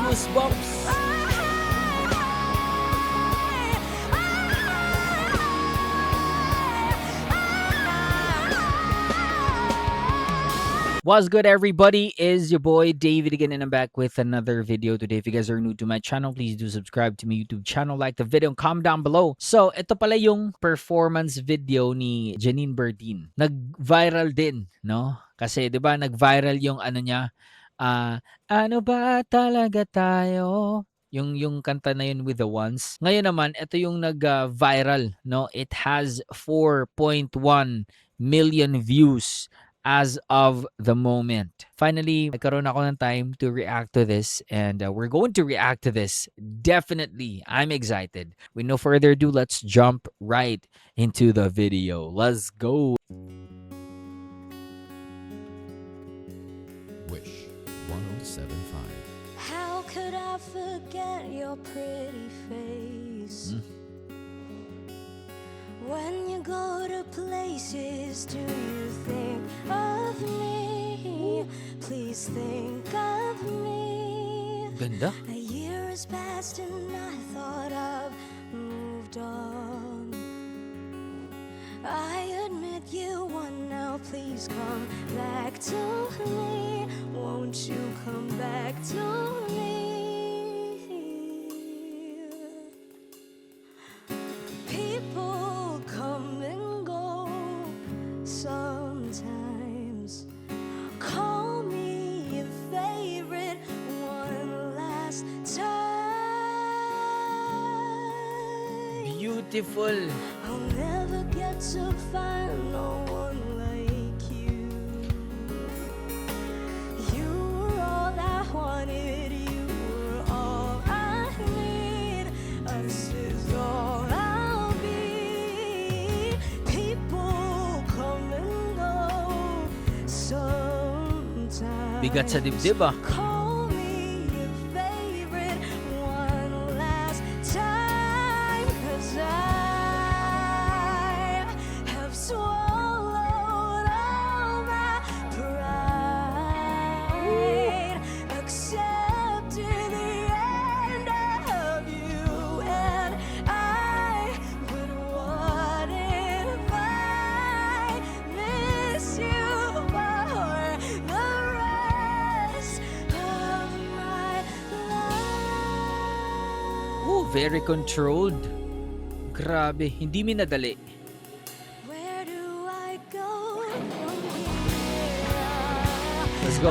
Goosebumps. What's good, everybody? Is your boy David again, and I'm back with another video today. If you guys are new to my channel, please do subscribe to my YouTube channel, like the video, and comment down below. So, ito pala yung performance video ni Janine Berdin. Nag-viral din, no? Kasi, di ba, nag-viral yung ano niya, ano ba talaga tayo? Yung kanta na yun with the ones. Ngayon naman, ito yung nag-viral, no? It has 4.1 million views as of the moment. Finally, nagkaroon ako ng time to react to this, and we're going to react to this. Definitely, I'm excited. With no further ado, let's jump right into the video. Let's go. Wish 1075. How could I forget your pretty face? When you go to places, do you think of me? Please think of me. Ganda. A year has passed and I thought I've moved on. I admit you won, now please come back to me. Won't you come back to me? People come and go sometimes. Call me your favorite one last time. Beautiful. I'll never get to find no one like you. You were all I wanted, you were all I need. Us is all I'll be. People come and go sometimes. Bigat sa dibdib, ah. Call me your favorite one last time, 'cause I have swallowed all my pride, accepted the end of you and I. But what if I miss you for the rest of my life? Ooh, very controlled. Grabe, hindi minadali. Where do I go from here? Let's go.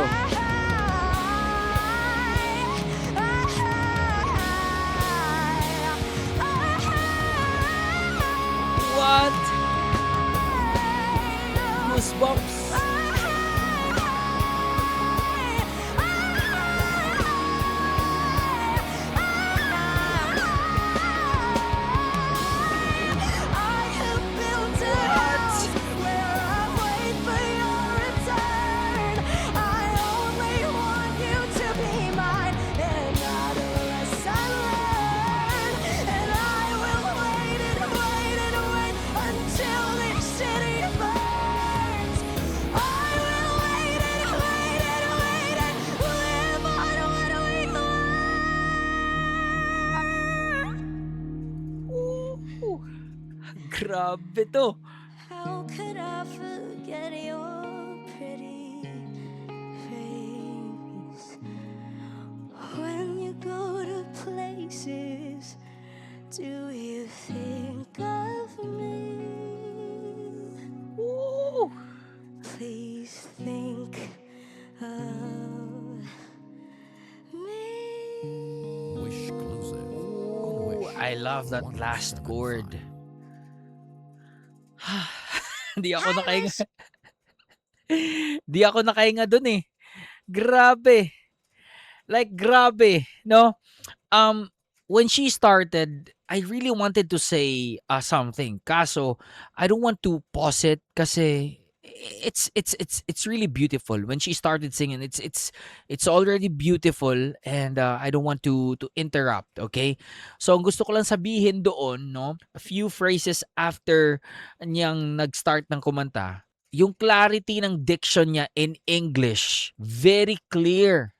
What? Goosebumps. I have built a house where I wait for your return. I only want you to be mine, and not a lesson learned. And I will wait and wait and wait until this city burns. I will wait and wait and wait and live on what we learn. Ooh, grabe to. How could I forget your pretty face? When you go to places, do you think of me? Ooh. Please think of me. Wish exclusive on Ooh, Wish. I love that last chord. Hindi ako nakahinga. Hindi ako nakahinga dun eh. Grabe. Like, grabe. No? When she started, I really wanted to say something. Kaso, I don't want to pause it kasi it's really beautiful. When she started singing, it's already beautiful, and I don't want to interrupt, okay? So ang gusto ko lang sabihin doon, no, a few phrases after niyang nag-start ng kumanta, yung clarity ng diction niya in English, very clear.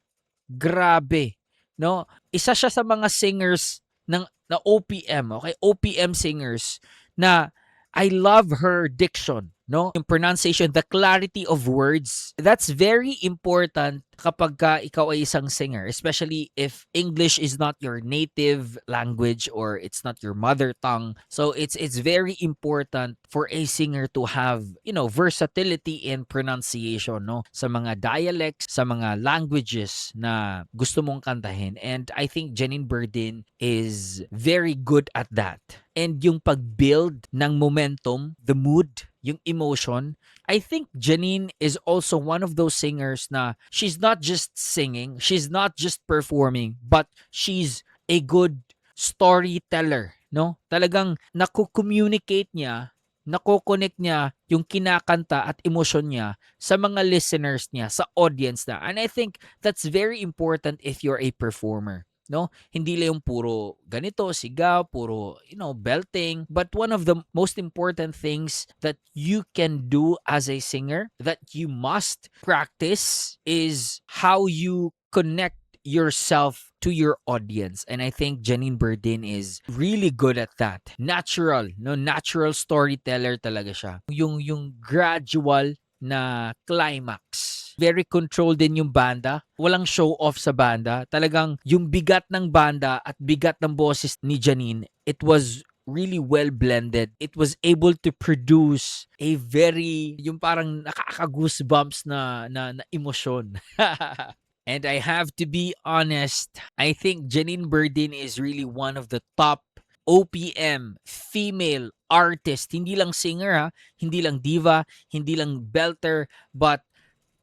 Grabe. no? Isa siya sa mga singers na OPM, okay? OPM singers na I love her diction, no? Yung pronunciation, the clarity of words. That's very important kapag ka ikaw ay isang singer, especially if English is not your native language or it's not your mother tongue. So it's very important for a singer to have, versatility in pronunciation, no? Sa mga dialects, sa mga languages na gusto mong kantahin. And I think Janine Berdin is very good at that. And yung pag-build ng momentum, the mood, yung emotion, I think Janine is also one of those singers na she's not just singing, she's not just performing, but she's a good storyteller, no? Talagang naku-communicate niya, nako-connect niya yung kinakanta at emosyon niya sa mga listeners niya, sa audience na. And I think that's very important if you're a performer. No, hindi lang yung puro ganito, sigaw, puro, belting. But one of the most important things that you can do as a singer, that you must practice, is how you connect yourself to your audience. And I think Janine Berdin is really good at that. Natural storyteller talaga siya. Yung gradual na climax. Very controlled din yung banda. Walang show off sa banda. Talagang yung bigat ng banda at bigat ng boses ni Janine, it was really well blended. It was able to produce a very, yung parang nakaka-goosebumps na emosyon. And I have to be honest, I think Janine Berdin is really one of the top OPM female artist. Hindi lang singer ha, hindi lang diva, hindi lang belter, but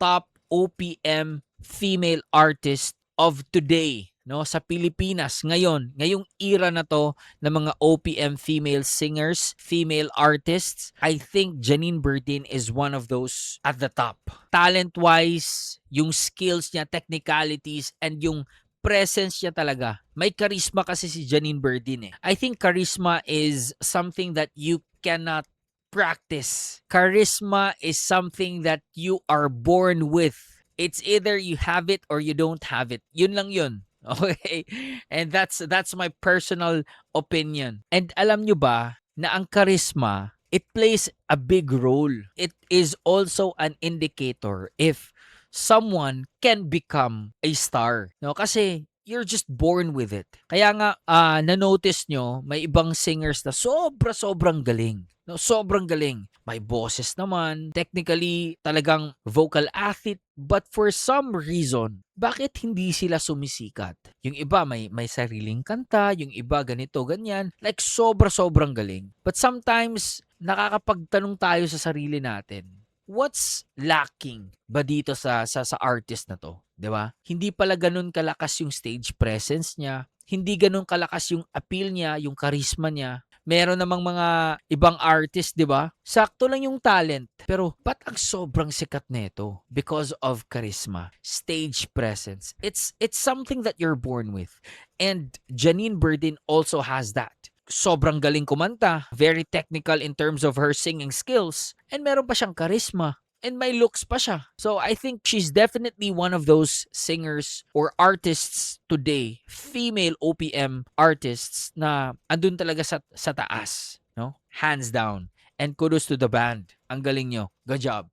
top OPM female artist of today, no, sa Pilipinas ngayong era na to ng mga OPM female singers, female artists. I think Janine Berdin is one of those at the top. Talent-wise, yung skills niya, technicalities, and yung presence niya talaga. May charisma kasi si Janine Berdin eh. I think charisma is something that you cannot practice. Charisma is something that you are born with. It's either you have it or you don't have it. Yun lang yun. Okay? And that's my personal opinion. And alam nyo ba na ang charisma, it plays a big role. It is also an indicator if someone can become a star. No? Kasi you're just born with it. Kaya nga, na-notice nyo, may ibang singers na sobrang galing. No, sobrang galing. May boses naman. Technically, talagang vocal athlete. But for some reason, bakit hindi sila sumisikat? Yung iba may sariling kanta, yung iba ganito, ganyan. Like sobrang galing. But sometimes, nakakapagtanong tayo sa sarili natin, what's lacking ba dito sa artist na to? 'Di ba? Hindi pala ganun kalakas yung stage presence niya. Hindi ganun kalakas yung appeal niya, yung charisma niya. Meron namang mga ibang artist, 'di ba? Sakto lang yung talent. Pero ba't ang sobrang sikat nito? Because of charisma, stage presence. It's something that you're born with. And Janine Berdin also has that. Sobrang galing kumanta, very technical in terms of her singing skills, and meron pa siyang charisma. And may looks pa siya. So I think she's definitely one of those singers or artists today, female OPM artists na andun talaga sa taas, no? Hands down. And kudos to the band. Ang galing nyo. Good job.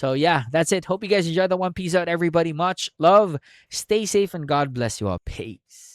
So yeah, that's it. Hope you guys enjoyed the one. Peace out, everybody. Much love. Stay safe and God bless you all. Peace.